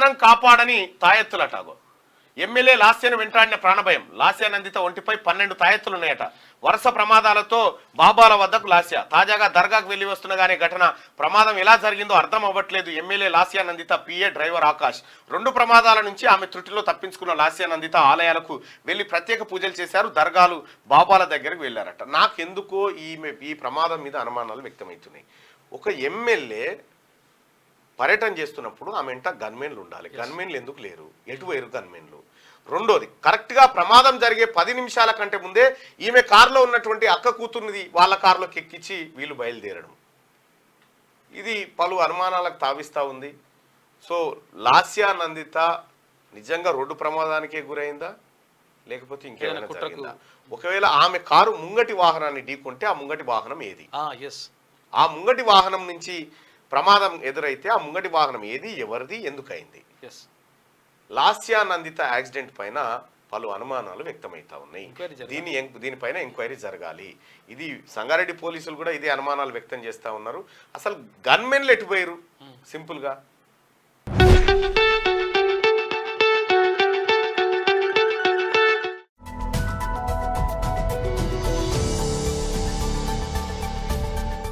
మాత్రం కాపాడని తాయెత్తులటాగో. ఎమ్మెల్యే లాస్యాను వెంటాడిన ప్రాణభయం. లాస్యా నందిత ఒంటిపై 12 తాయెత్తులున్నాయట. వరుస ప్రమాదాలతో బాబాల వద్దకు లాస్య. తాజాగా దర్గాకు వెళ్లి వస్తున్నగానే ఘటన. ప్రమాదం ఎలా జరిగిందో అర్థం అవ్వట్లేదు. MLA Lasya Nanditha PA driver Akash. 2 ప్రమాదాల నుంచి ఆమె త్రుటిలో తప్పించుకున్న లాస్యా నందిత ఆలయాలకు వెళ్లి ప్రత్యేక పూజలు చేశారు. దర్గాలు బాబాల దగ్గరకు వెళ్లారట. నాకెందుకో ఈ ప్రమాదం మీద అనుమానాలు వ్యక్తమవుతున్నాయి. ఒక ఎమ్మెల్యే పర్యటన చేస్తున్నప్పుడు ఆమె వెంట గన్మెన్లు ఉండాలి. గన్మెన్లు ఎందుకు లేరు? ఎటు పోయారు గన్మెన్లు? రెండోది, కరెక్ట్గా ప్రమాదం జరిగే 10 నిమిషాల కంటే ముందే ఈమె కారులో ఉన్నటువంటి అక్క కూతుర్నిది వాళ్ళ కారులోకి ఎక్కించి వీళ్ళు బయలుదేరడం, ఇది పలు అనుమానాలకు తావిస్తూ ఉంది. సో లాస్యా నందిత నిజంగా రోడ్డు ప్రమాదానికే గురైందా లేకపోతే ఇంకేమైనా జరిగిందా? ఒకవేళ ఆమె కారు ముంగటి వాహనాన్ని ఢీకొంటే ఆ ముంగటి వాహనం ఏది? ఆ ముంగటి వాహనం నుంచి ప్రమాదం ఎదురైతే ఆ ముంగటి వాహనం ఏది, ఎవరిది, ఎందుకైంది? లాస్యా నందిత యాక్సిడెంట్ పైన పలు అనుమానాలు వ్యక్తమవుతా ఉన్నాయి. దీనిపైన ఎంక్వైరీ జరగాలి. ఇది సంగారెడ్డి పోలీసులు కూడా ఇదే అనుమానాలు వ్యక్తం చేస్తూ ఉన్నారు. అసలు గన్మెన్లు ఎటుపోయారు సింపుల్గా?